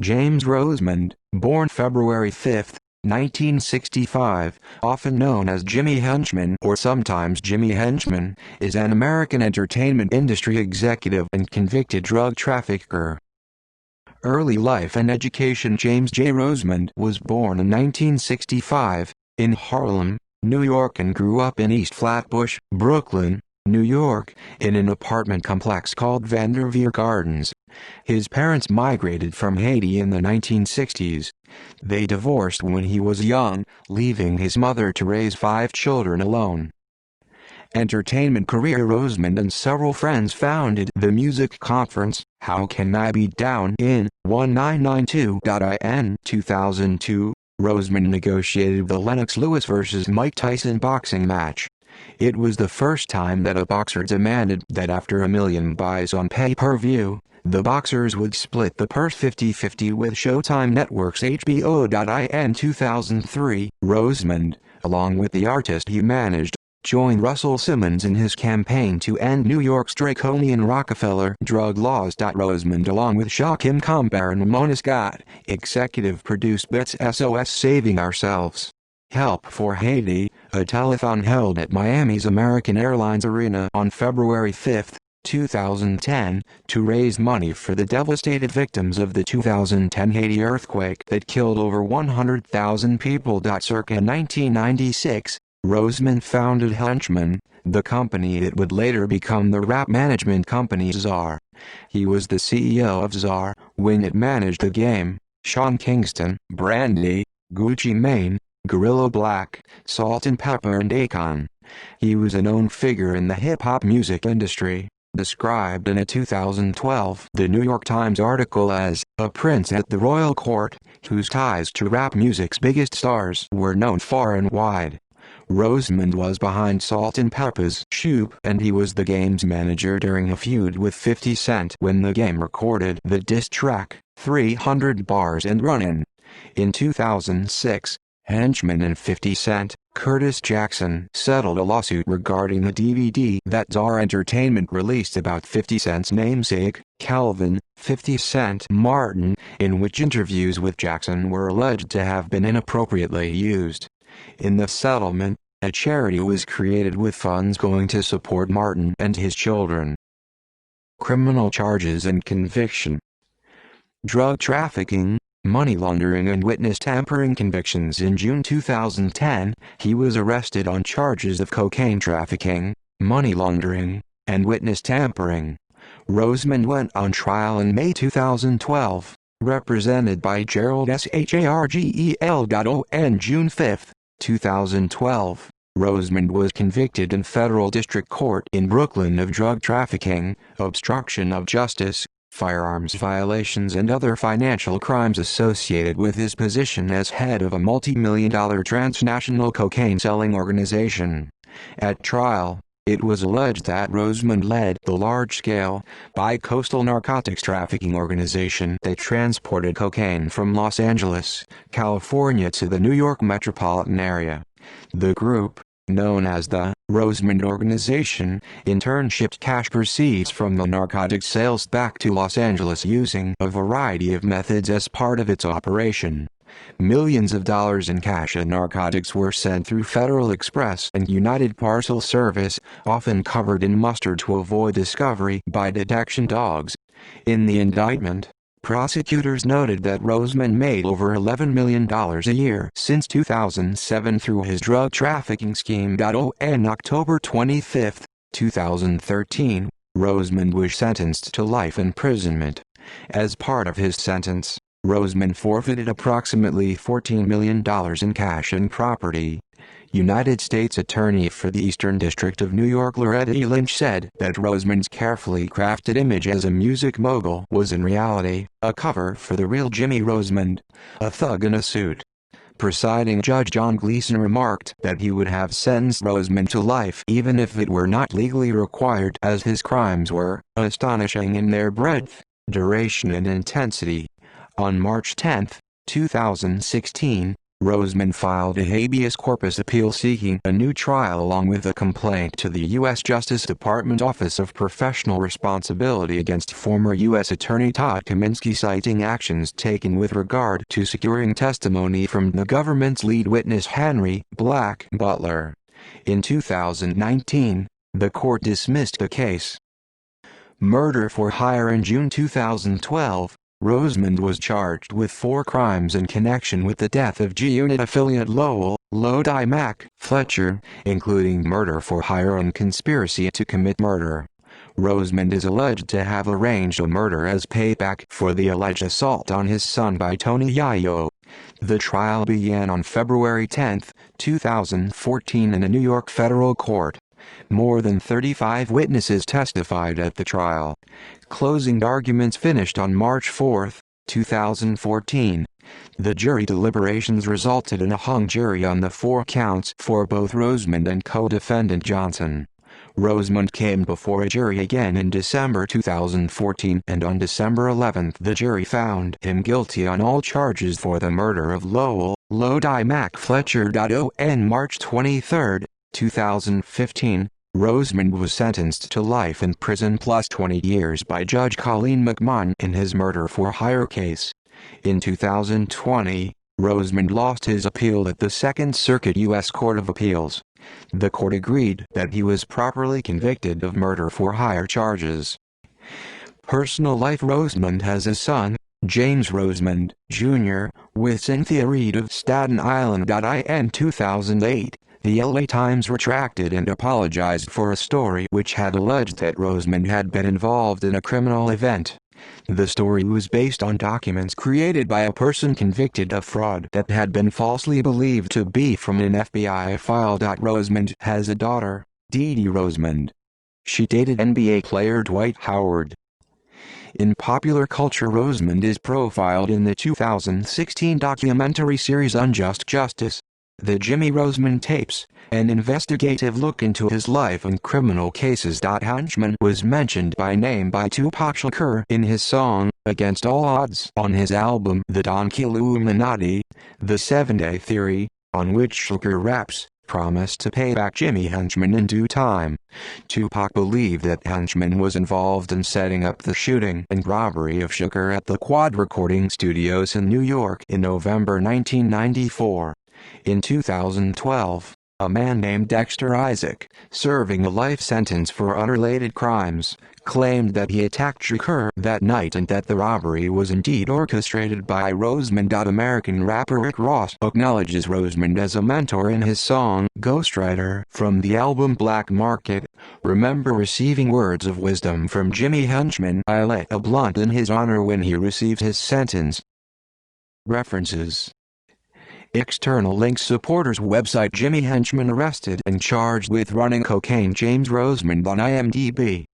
James Rosemond, born February 5, 1965, often known as Jimmy Henchman or sometimes Jimmy Henchman, is an American entertainment industry executive and convicted drug trafficker. Early life and education. James J. Rosemond was born in 1965, in Harlem, New York, and grew up in East Flatbush, Brooklyn, New York, in an apartment complex called Vanderveer Gardens. His parents migrated from Haiti in the 1960s. They divorced when he was young, leaving his mother to raise 5 children alone. Entertainment career. Rosemond and several friends founded the music conference, How Can I Be Down, in 1992. 2002, Rosemond negotiated the Lennox Lewis vs. Mike Tyson boxing match. It was the first time that a boxer demanded that after 1 million buys on pay-per-view, the boxers would split the purse 50-50 with Showtime Network's HBO. In 2003, Rosemond, along with the artist he managed, joined Russell Simmons in his campaign to end New York's draconian Rockefeller drug laws. Rosemond, along with Shaquem Kambar and Mona Scott, executive produced Bet's SOS Saving Ourselves. Help for Haiti, a telethon held at Miami's American Airlines Arena on February 5, 2010, to raise money for the devastated victims of the 2010 Haiti earthquake that killed over 100,000 people. Circa 1996, Rosemond founded Henchman, the company that would later become the rap management company Czar. He was the CEO of Czar when it managed The Game, Sean Kingston, Brandy, Gucci Mane, Gorilla Black, Salt-N-Pepa, and Akon. He was a known figure in the hip-hop music industry, described in a 2012 The New York Times article as a prince at the royal court, whose ties to rap music's biggest stars were known far and wide. Rosemond was behind Salt-N-Pepa's Shoop, and he was The Game's manager during a feud with 50 Cent when The Game recorded the diss track, 300 Bars and Runnin'. In 2006, Henchman and 50 Cent, Curtis Jackson, settled a lawsuit regarding the DVD that Czar Entertainment released about 50 Cent's namesake, Calvin, 50 Cent Martin, in which interviews with Jackson were alleged to have been inappropriately used. In the settlement, a charity was created with funds going to support Martin and his children. Criminal charges and conviction. Drug trafficking, money laundering and witness tampering convictions. In June 2010, he was arrested on charges of cocaine trafficking, money laundering, and witness tampering. Rosemond went on trial in May 2012, represented by Gerald Shargel. On June 5, 2012, Rosemond was convicted in federal district court in Brooklyn of drug trafficking, obstruction of justice, firearms violations, and other financial crimes associated with his position as head of a multi-million-dollar transnational cocaine-selling organization. At trial, it was alleged that Rosemond led the large-scale, bi-coastal narcotics trafficking organization that transported cocaine from Los Angeles, California to the New York metropolitan area. The group, known as the Rosemond Organization, in turn shipped cash proceeds from the narcotics sales back to Los Angeles using a variety of methods as part of its operation. Millions of dollars in cash and narcotics were sent through Federal Express and United Parcel Service, often covered in mustard to avoid discovery by detection dogs. In the indictment, prosecutors noted that Rosemond made over $11 million a year since 2007 through his drug trafficking scheme. On October 25, 2013, Rosemond was sentenced to life imprisonment. As part of his sentence, Rosemond forfeited approximately $14 million in cash and property. United States Attorney for the Eastern District of New York Loretta E. Lynch said that Rosemond's carefully crafted image as a music mogul was in reality a cover for the real Jimmy Rosemond, a thug in a suit. Presiding Judge John Gleeson remarked that he would have sentenced Rosemond to life even if it were not legally required, as his crimes were astonishing in their breadth, duration, and intensity. On March 10, 2016, Rosemond filed a habeas corpus appeal seeking a new trial along with a complaint to the U.S. Justice Department Office of Professional Responsibility against former U.S. Attorney Todd Kaminsky, citing actions taken with regard to securing testimony from the government's lead witness Henry Black Butler. In 2019, the court dismissed the case. Murder for hire. In June 2012, Rosemond was charged with 4 crimes in connection with the death of G-Unit affiliate Lowell, Lodi Mac Fletcher, including murder for hire and conspiracy to commit murder. Rosemond is alleged to have arranged a murder as payback for the alleged assault on his son by Tony Yayo. The trial began on February 10, 2014 in a New York federal court. More than 35 witnesses testified at the trial. Closing arguments finished on March 4, 2014. The jury deliberations resulted in a hung jury on the 4 counts for both Rosemond and co-defendant Johnson. Rosemond came before a jury again in December 2014, and on December 11 the jury found him guilty on all charges for the murder of Lowell, Lodi Mac Fletcher. On March 23, 2015, Rosemond was sentenced to life in prison plus 20 years by Judge Colleen McMahon in his murder for hire case. In 2020, Rosemond lost his appeal at the Second Circuit U.S. Court of Appeals. The court agreed that he was properly convicted of murder for hire charges. Personal life. Rosemond has a son, James Rosemond, Jr., with Cynthia Reed of Staten Island. In 2008, the LA Times retracted and apologized for a story which had alleged that Rosemond had been involved in a criminal event. The story was based on documents created by a person convicted of fraud that had been falsely believed to be from an FBI file. Rosemond has a daughter, Dee Dee Rosemond. She dated NBA player Dwight Howard. In popular culture, Rosemond is profiled in the 2016 documentary series Unjust Justice. The Jimmy Rosemond Tapes, an investigative look into his life and criminal cases. Henchman was mentioned by name by Tupac Shakur in his song, Against All Odds, on his album The Don Illuminati. The 7-Day Theory, on which Shakur raps, promised to pay back Jimmy Henchman in due time. Tupac believed that Henchman was involved in setting up the shooting and robbery of Shakur at the Quad Recording Studios in New York in November 1994. In 2012, a man named Dexter Isaac, serving a life sentence for unrelated crimes, claimed that he attacked Shakur that night and that the robbery was indeed orchestrated by Rosemond. American rapper Rick Ross acknowledges Rosemond as a mentor in his song Ghostwriter from the album Black Market. Remember receiving words of wisdom from Jimmy Henchman. I lit a blunt in his honor when he received his sentence. References. External links. Supporters website. Jimmy Henchman arrested and charged with running cocaine. James Rosemond on IMDb.